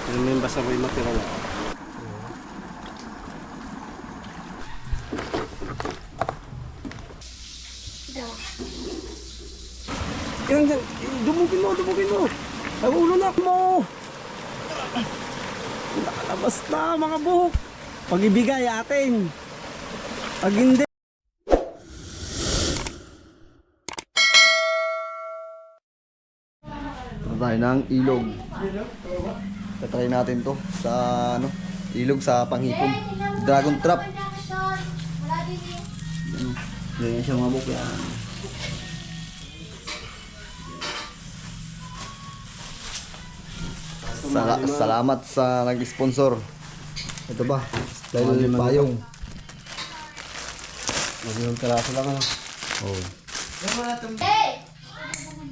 Yung may basa may matira na. Yan, yan. Dumugin mo, dumugin mo. Ang ulo na mo. Nakalabas na mga buhok. Pag ibigay atin. Pag hindi. Tayo ng ilog. Tatry natin to sa ano, ilog sa panghipon. Dragon trap. Ganyan siya mga buk yan. Salamat sa nag-sponsor. Ito ba? Dahil payong. Magiging karaso lang ano. Oh. Hey!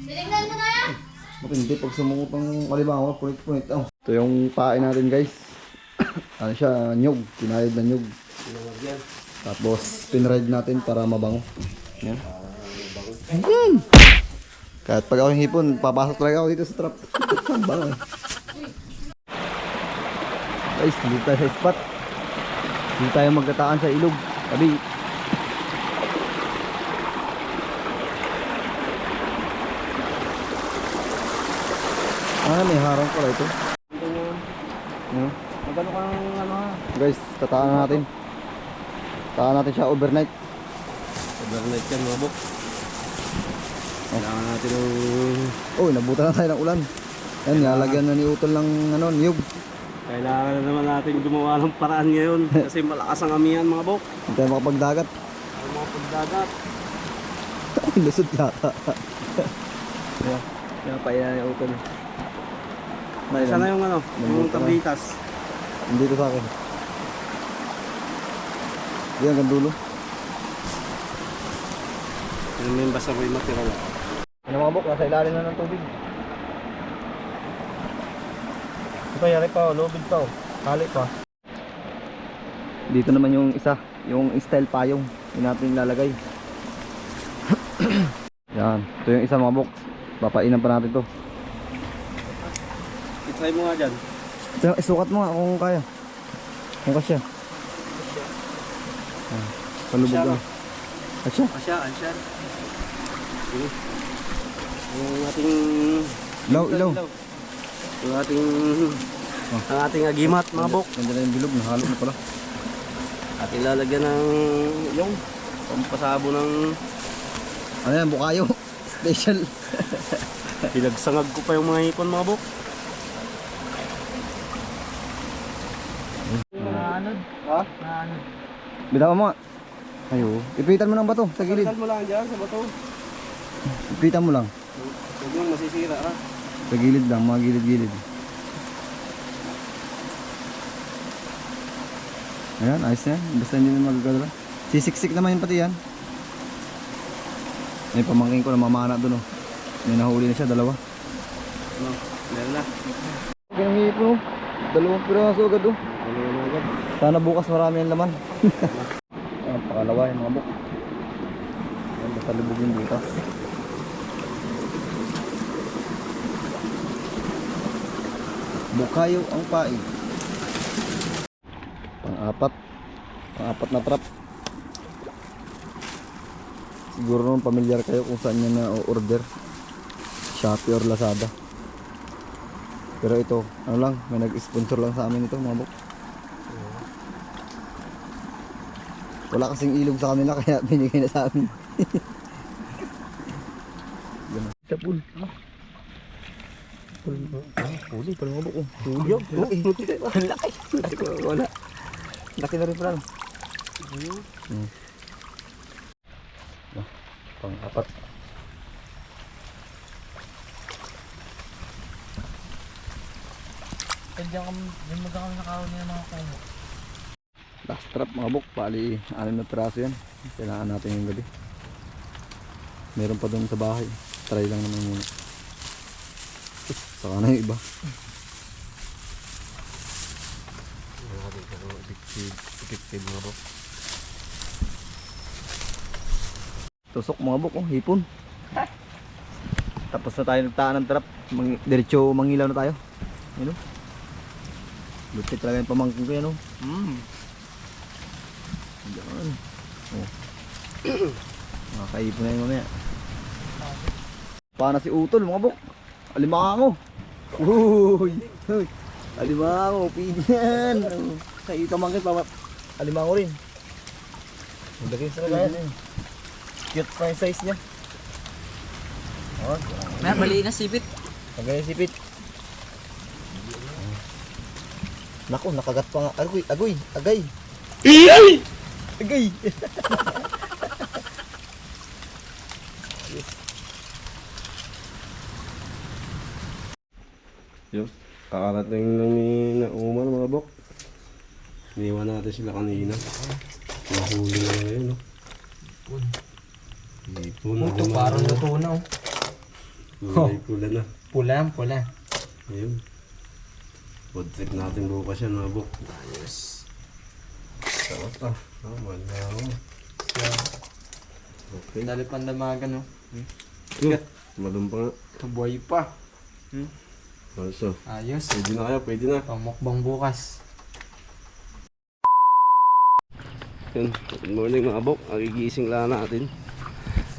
Tinignan mo na yan! Bakit hindi pag sumungot ng kalimango, punit-punit. Oh. Ito yung pain natin guys. Ano siya, nyug. Pinayad na nyug. Tapos pinride natin para mabango. Yan. Kahit pag ako hipon, papasok talaga ako dito sa trap. Bango eh. Guys, dito tayo sa spot. Dito tayo magkataan sa ilog. Tabi. May harang pala ito. Ano? Magano kang ano ha? Guys, tataan natin. Tataan natin siya overnight. Overnight yan mga buk. Kailangan natin ng... Oh, nabutan na tayo ng ulan. Yan, lalagyan na ni Utol ng ano, niyog. Kailangan na naman natin gumawa ng paraan ngayon. Kasi malakas ang amihan mga buk. Hindi tayo makapagdagat. Ang mga pagdagat. Lusot yata. Kaya paina ni Utol. Isa na yung ano, yung tablitas. Nandito sa akin. Yan, hanggang dulo. Yung may basa may matira na. Ano mga buk, nasa ilalim na ng tubig. Ito yari pa, lubid pa, kali pa. Dito naman yung isa, yung style payong. Yung natin lalagay. Yan, ito yung isa mga buk. Papainan pa natin to. I-try mo nga dyan. Isukat mo nga kung kaya. Kung kasya. Palubog lang. Kasya? Asya. Yung ating... Ilaw. Yung ating... Ang ating agimat mga bok. Nandiyan na yung bilog, nahalo na pala. At ilalagyan ng... yung pampasabo ng... Ano yan, bukayo. Special. Pinagsangag ko pa yung mga hipon mga bok. Naanod. Ha? Naanod. Bitawan mo nga. Ayo, ipitan mo ng bato sa gilid. Sandal mo lang dyan sa bato. Ipitan mo lang. Huwag yung masisira ha. Sa gilid lang, mga gilid-gilid. Ayan, ayos na yan. Basta hindi na magagala. Sisiksik naman yun pati yan. May pamangking ko na mamana doon oh. May nahuli na siya, dalawa. Ano? Meron na. Pinangihip mo. Dalawang piraso agad oh. Ano na agad. Sana bukas marami ang laman. Pakalawa yung mga buk. Ayan, basta lubog yung butas. Bukayo ang paig. Pang-apat na trap. Siguro naman pamilyar kayo kung saan nyo na order. Shopee or Lazada. Pero ito, ano lang, may nag-sponsor lang sa amin ito mga buk. Wala kasing ilog sa kanila kaya binigay na sa amin. Sa pool. Huli pa mga buk. Huli. Ang laki. Wala. Laki na rin pala. Pang-apat. Diyan magkakaroon na karoon niya ng mga kumo. Last trap mga buk. Pali 6 na piraso yan. Kailangan natin yung gabi. Meron pa doon sa bahay. Try lang naman muna. Saka na yung iba. Addictive mga bok. Tusok mga buk, oh, hipon. Tapos na tayo nagtaan ng trap. Diretso mangilaw na tayo. Yun, oh. Lupit talaga yung pamangkin ko yan, oh. Hmm. Yan. Oh. Makakaipon na yun mamaya. Paano si Utol, mga bok? Alimango. Uy. Uy. Alimango, pili yan. Sa ito mangkit pa. Alimango rin. Magdagay sa kagaya. Cute pa yung size niya. Oh, May mali na sipit. kagaya sipit. Naku, nakagat pa nga. Agoy, agoy, agay. Agay! Yun, kakarating lang ni Nauman mga bok. Iniwan natin sila kanina. Mahuli na ngayon, no? Ipon. Ito parang luto na oh. Pula na. Pula. Ayun. Food trip natin bukas yan mga bok. Ayos. Sarap ah. Wala ako. Okay. Dali pandamagan oh. Malum pa nga. Buhay pa. Also, Ayos. pwede na kayo, pwede na. Pamukbang bukas. Yun, good morning mga bok. Nagigising lang natin.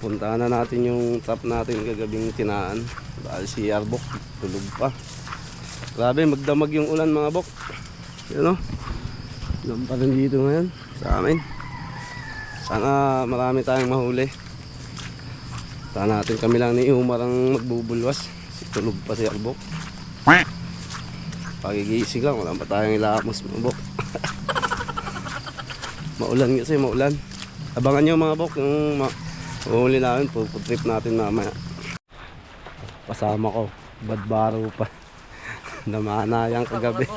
Puntahan na natin yung trap natin kagabing tinaan. Dahil si Arbok tulog pa. Grabe, magdamag yung ulan mga bok. Yun o. Ulan pa rin dito ngayon sa amin. Sana marami tayong mahuli. Sana natin kami lang ni Umar ang magbubulwas. Tulog pa si Arbok. Pagigising lang, wala pa tayong ilamos mga bok. Maulan kasi, maulan. Abangan nyo mga bok, yung mahuli namin, puputrip natin mamaya. Kasama ko, badbaro pa. Namanayang kagabi.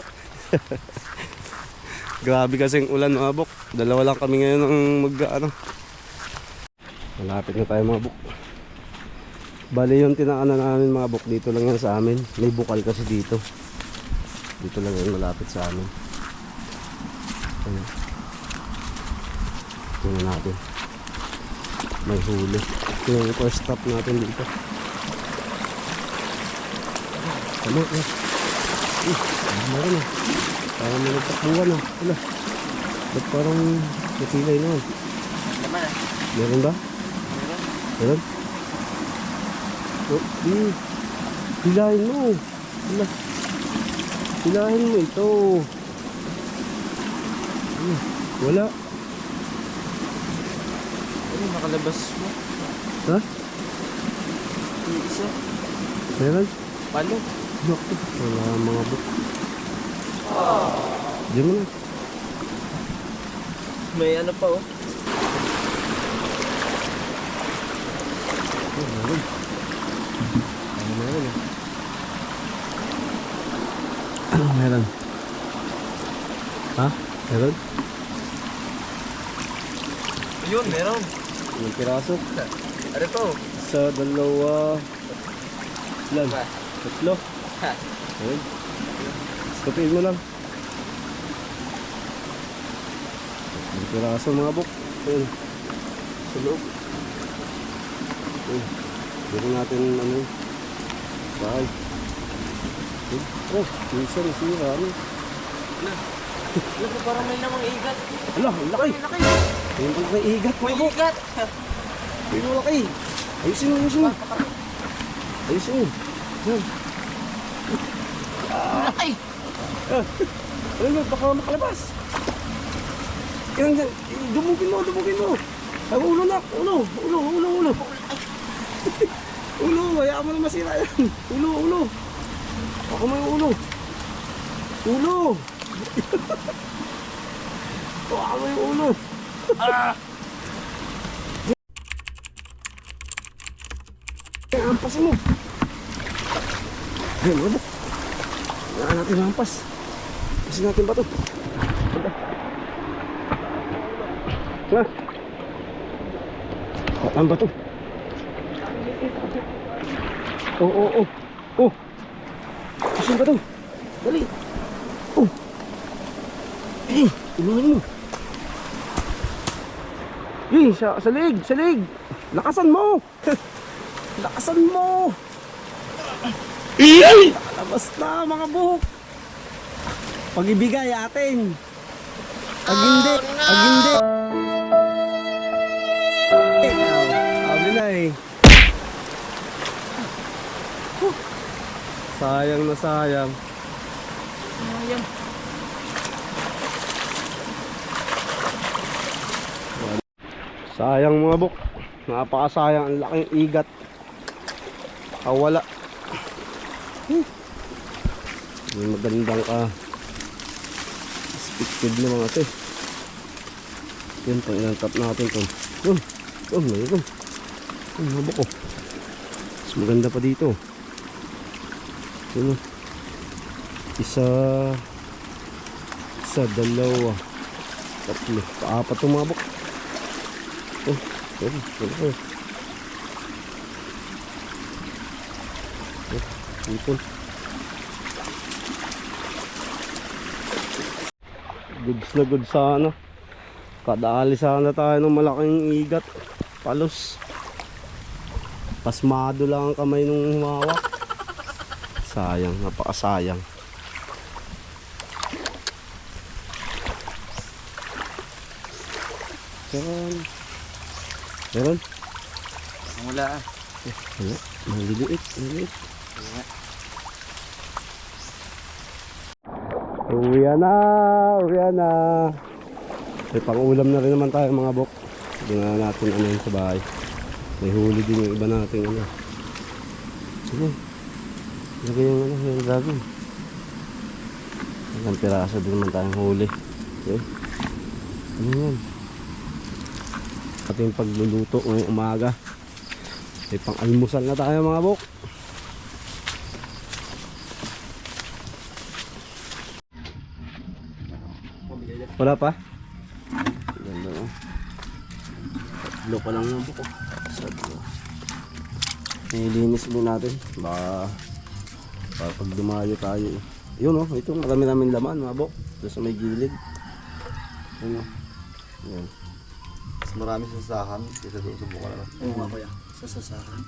Grabe kasing ulan mga bok. Dalawa lang kami ngayon ang malapit na tayo mga bok. Bali yung tinaanan namin mga bok, dito lang yan sa amin. May bukal kasi dito. Dito lang yan malapit sa amin. Ayan. Tingnan natin. May huli. Ito yung first stop natin dito. Tama na. Meron na. Parang may nagtakbuhan na. Wala. Ba't parang napilay naman? Meron ba? Meron? Oh, hilahin mo. Wala. Hilahin mo ito. Wala. Ano nakalabas mo? Ha? Isa. Meron? Palo. Naku, wala mga buk. Diyan mo na. May ano pa oh. Oh, meron. Ano meron eh? Ano meron? Ha? Meron? Yun, meron. Yung piraso? Ano to? Sa dalawa. Ilan? Tatlo? Ha. Ayun. Stopin mo lang. Yung piraso mga buk. Ayun. Sa loob. Ayun. Meron natin ano yun. Bahay. Ayun. Oh, minsan sira ano. Ano parang may namang igat. Ala, ang laki. Laki. Ayun ang laki igat mga May buk. igat. Ayun ang laki. Ayusin mo, ayusin mo. Ayusin mo. Ayun. Laki. Ano mo, baka makalabas. Yan, yan. Dumugin mo, dumugin mo. Ay, ulo na, ulo. Ulo, hayaan mo na masira yan. Ulo. Ako mo yung ulo. Ulo. Ako mo yung ulo. Ay, ampasin mo. Ayun, ano? Hayaan natin ampas. Ampasin natin ba ito? Ha? Ano ba ito? Oh. Asan ba ito? Dali. Oh. Tulungan mo. Sa lig. Lakasan mo. Lakasan mo. Nakalabas na mga buhok. Pag ibigay atin. Pag hindi. Pag hindi. Sabi na eh. Sayang na sayang. Sayang. Sayang mga bok. Napakasayang, ang laking igat. Wala. May magandang perspective na mga ito. Yun, pang inantap natin ito. Mayroon. Mga bok, oh. Mas maganda pa dito. Yun, isa, dalawa, tatlo, paapat itong mga bok. Ipon. Goods na goods sana. Kadali sana tayo ng malaking igat. Palos. Pasmado lang ang kamay nung humawak. Sayang, napakasayang. Meron? Wala. Wala. Maliliit. Uwi na. May pang-ulam na rin naman tayo mga bok. Hindi na natin ano yun sa bahay. May huli din yung iba natin ano. Sige. Lagay yung ano, yung dragon. Ilang piraso din naman tayong huli. Okay. Ano yan? Ating pagluluto ngayong umaga. May pang-almusal na tayo mga bok. Wala pa? Ganda no? Tatlo pa lang yung buko. Nilinis din natin. Baka pag dumayo tayo eh. Yun o, ito marami namin laman mga bok. Doon sa may gilid. Yun o. Yan. Mas marami sa sasahan kaysa doon sa buka na. Oo nga kuya. Sa sasahan.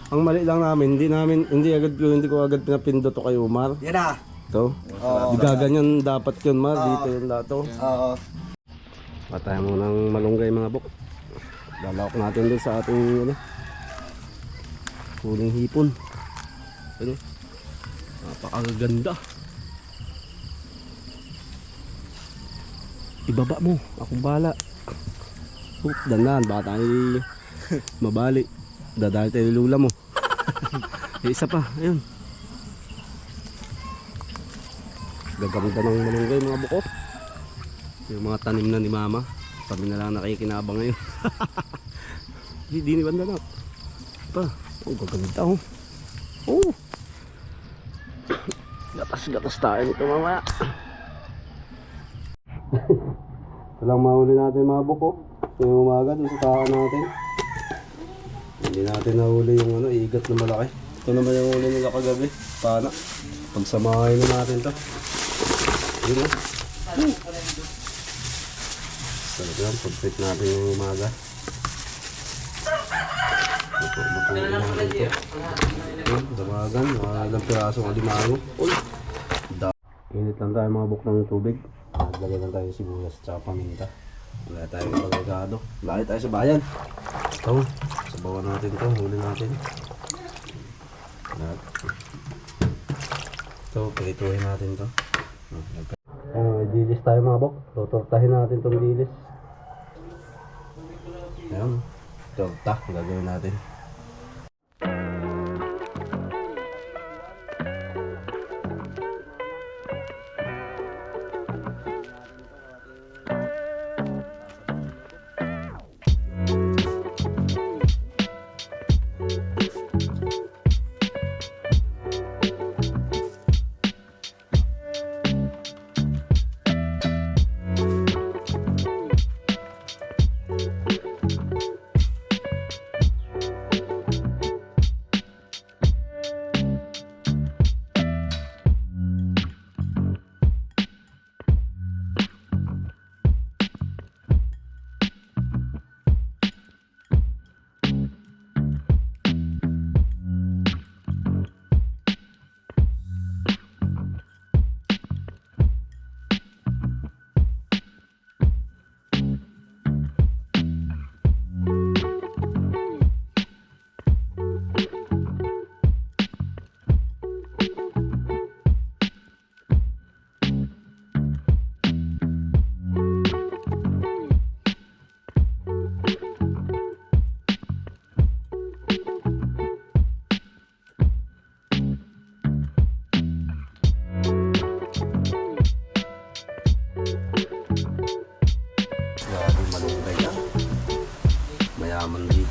Ang mali lang namin, hindi ko agad pinapindot to kay Umar. Yan na. Ito. Di gaganyan dapat yun Mar, dito yung dato. Oo. Patay mo ng malunggay mga bok. Lalawak natin dun sa ating ano, huling hipon. Ano? Napakaganda. Ibaba mo, akong bala. Dandan, baka tayo mabali. Dadali tayo lula mo. Isa pa, ayun. Gaganda ng malunggay mga buko. Yung mga tanim na ni mama. Kami na lang nakikinabang ngayon. Di ni banda na. Pa, gaganda oh. Oh. Gatas tayo nito mamaya. Ito lang mahuli natin mga buko. Yung umaga dun sa takan natin. Hindi natin nahuli yung ano, igat na malaki. Ito naman yung huli nila kagabi. Pana. Pagsamahin na natin to. Yun o. Sarap lang, pag-fit natin yung umaga. Lutuin natin ito. Damagan, mga ilang pirasong alimango. Uy! Init lang tayo mga buk ng tubig. Naglagay lang tayo sibuyas at saka paminta. Wala tayong pagagado. Laki tayo sa bayan. Ito, sabawan natin ito, huli natin. Ito, pagituhin natin ito. May dilis tayo mga bok. Tutortahin natin itong dilis. Ayan. Torta. Gagawin natin.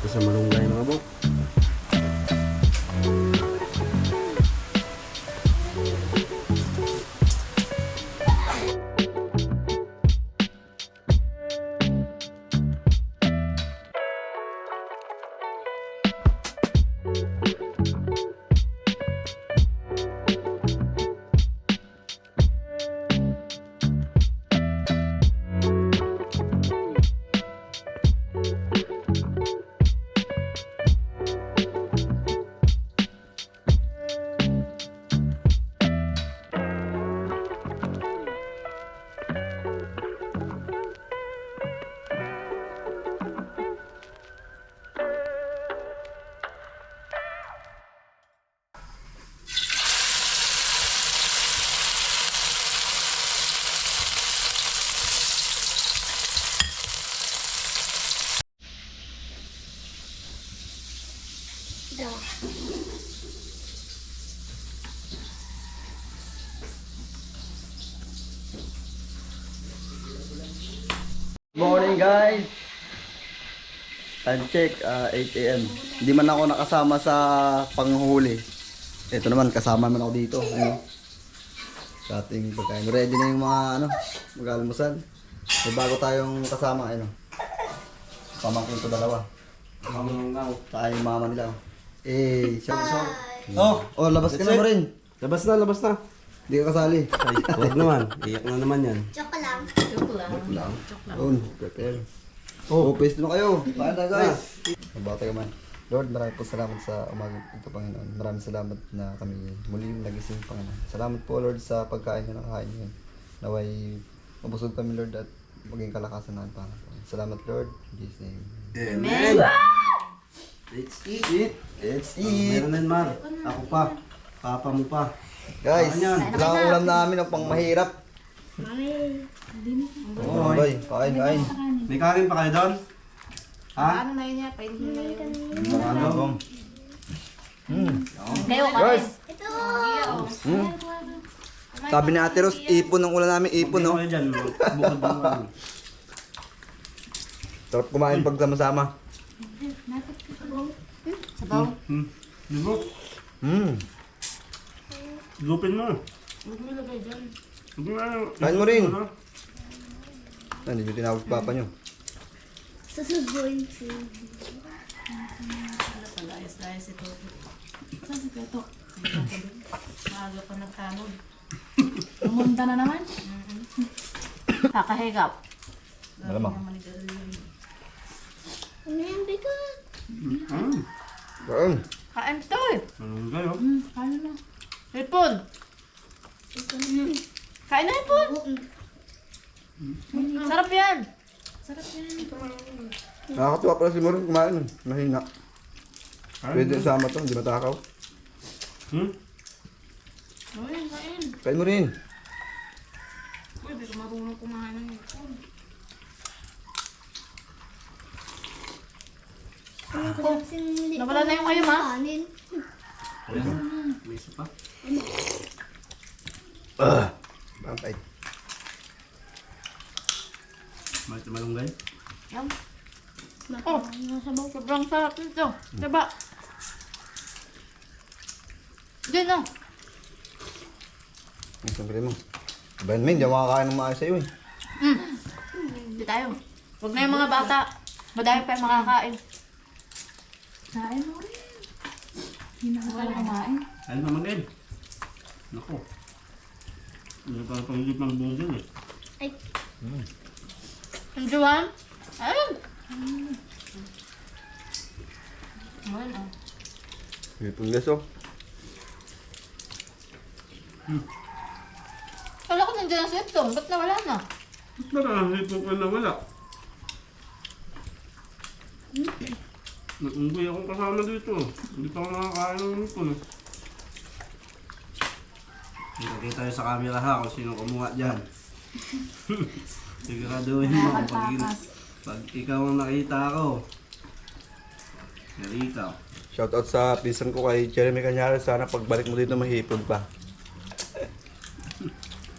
sa malunggay mga bok. Morning guys! Time check, 8 AM. Hindi man ako nakasama sa panghuli. Ito naman, kasama man ako dito. Ano? Sa ating pagkain. Ready na yung mga mag-almusal. May bago tayong kasama. Pamangkin ko dalawa. Saka yung mama nila. Oh, labas ka na mo rin. Labas na, labas na. Hindi ka kasali. Ay, huwag naman. Iyak na naman yan. Joke lang. Lang. Yun, prepare. Oh, paste na kayo. Paano tayo guys? Mabata ka man. Lord, maraming po salamat sa umaga ito, Panginoon. Maraming salamat na kami muli nagising, Panginoon. Salamat po, Lord, sa pagkain na nakain niyo. Naway mabusog kami, Lord, at maging kalakasan namin, Panginoon. Salamat, Lord. In Jesus' name. Amen! Let's eat! Let's eat! Meron din, Mar. Ako pa. Papa mo pa. Guys, Kain yan. kailangan ulam namin ng pang mahirap. Oh, bay, kain. May kanin pa kayo doon? Ha? Ano na yun niya? Painin na yun. Ano? Leo ka Guys, rin. sabi ni Ate Ros, ipon ng ulam namin, ipon, no? Ano dyan? Bukod mo ano. Sarap kumain pag sama-sama. Sabaw. Lubok. Lupin mo. Huwag mo lagay dyan. Kain mo rin. Hindi nyo tinawag papa nyo. Sasabuhin si... Layas-layas ito. Saan si Peto? Maaga pa nagtanod. Pumunta na naman? Kakahigap. Malamang. Ano yung bigat? Kain. Kain to eh. Ano kayo? Kain na. Hipon. Kain na hipon. Sarap yan. Sarap yan. Nakakatuwa pala si Morin kumain. Mahina. Pwede sama to, hindi matakaw. Kain, kain. Kain mo rin. Uy, di ko marunong kumain ng hipon. Nawala na yung kayo, ma? Kanin. May isa pa? Bangkay. May malunggay? Yum. Oh, sobrang sarap nito. Diba? Diyan na. Ang siyempre mo. Ben, hindi ako makakain ng maayos sa'yo eh. Hindi tayo. Huwag na yung mga bata. Madami pa yung makakain. Kain mo rin. Hindi na ako kumain. Ayun naman din. Naku. Ano pa panggit ng bungil eh. Ay, Ang Juan? Ayun. Ayun ah. Hipon gas oh. Kala ko nandiyan ang symptom. Ba't nawala na? Nakahit mo pa na wala. Nag-unggoy akong kasama dito. Hindi pa ako nakakain ng ipon. Kita tayo sa camera ha kung sino kumuha dyan. Siguraduhin mo pag ikaw ang nakita ko. Narito. Shoutout sa pinsan ko kay Jeremy Cañares. Sana pagbalik mo dito mahipon pa.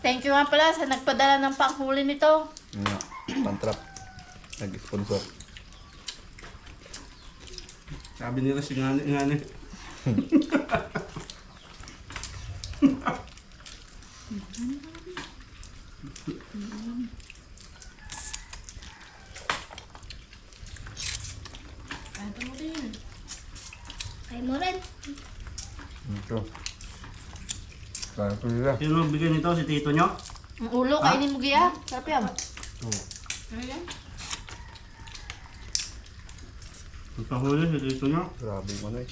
Thank you nga pala sa nagpadala ng panghuli nito. Nga, pantrap. Nag-sponsor. Sabi nila si ngani. Ito mo din. Kay mo rin. Ito. Kaya ko nila. Sino bigyan nito? Si tito nyo? Ang ulo, kainin mo Gia. Sarap yan. Ayan. Ang pahuli si tito nyo? Grabe yung ano eh.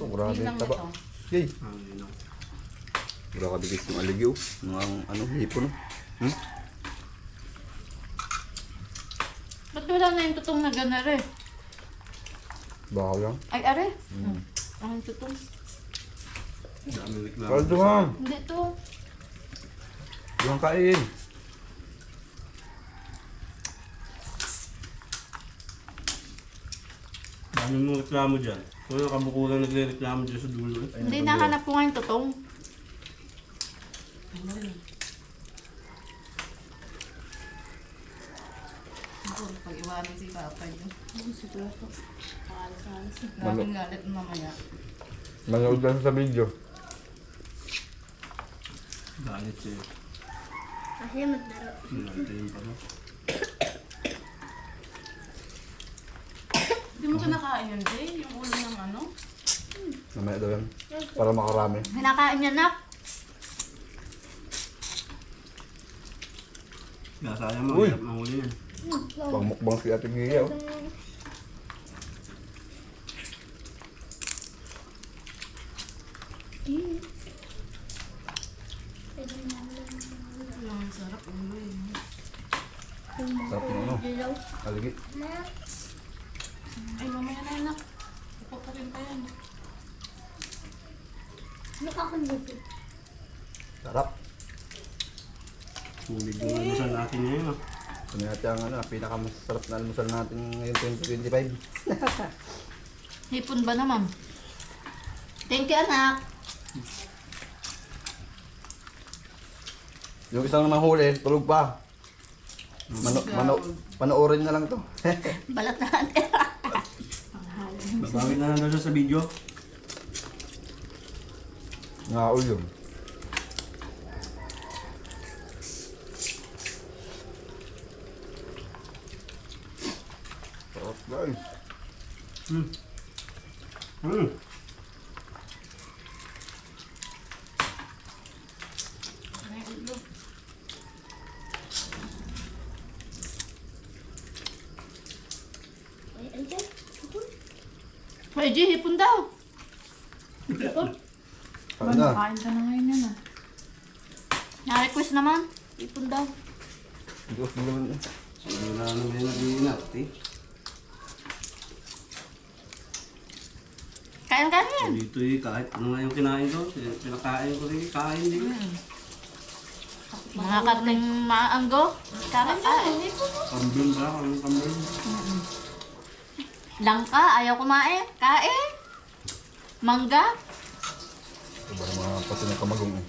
Oh, grabe Yun lang yung taba. ito. Yay! Ah, yun o. Wala ka bigis yung aligyo. Mga ano, hipon. Hmm? Ba't wala na yung tutong na ganar eh? Baka lang. Ay, are. Ang tutong. Dami reklamo. Kaldo nga! Hindi to. Yung kain. Dami mo reklamo dyan. Kung yung kabukulan nagre-reklamo dyan sa dulo. Hindi nahanap ko nga yung tutong. Pag-iwanan si Papa yun. Siguro. Alas-alas. Maraming galit mamaya. Manood lang sa video. Galit siya. Kasi maglaro. Sinantayin pa no? Hindi mo kinakain yun, Jay? Yung ulo ng ano? Mamaya daw yan. Para makarami. Kinakain niya, Nak. Sayang mo, Uy! hirap mahuli yan. Pang mukbang si Ate Gia. Oh. Ang sarap ulo eh. Sarap yung ano. Dilaw. Aligi. Ay, mamaya na, Nak. Pupukin pa yan. Nakakanduto. Sarap. Hulig yung almusal natin ngayon. ah. Ano natin ang ano, pinakamasarap na almusal natin ngayon 2025. Hipon ba naman? Thank you, anak. Yung isang namahuli, tulog pa. Panoorin na lang to. Balat na natin. Babawi na lang daw siya sa video. Ngaul yun. Sarap guys. Ay, andyan. Hoy, G, hipon daw. Kain na. Kain ka na ngayon yan, ah. Na-request naman. Hipon daw. Diyos mo naman. Sino na naman yung nag-iinat eh. Kain ka na yan. Dito eh, kahit ano nga yung kinain ko, pinakain ko rin, kain din. Mga karning maanggo. Kakain. Kambing ba? Anong kambing? Langka, ayaw kumain. Kain. Mangga. Iba yung mga pati ng kamagong eh.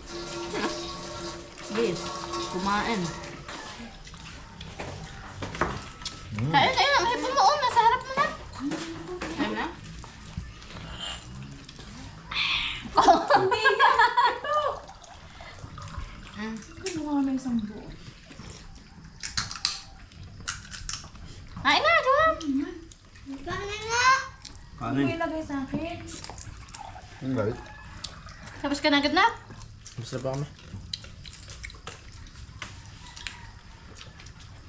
Yes, kumain. Kain, kain. May hipon mo. Nasa harap mo na. Kain na. Kain na, Joam. Kanin nga! Kanin. Yung galit. Tapos ka na agad na. Masarap pa kami.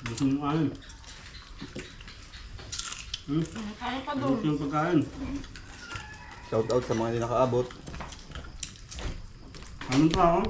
Gusto mo kain. Kain pa Gusto yung pagkain. Shout out sa mga hindi nakaabot. Ano pa ako?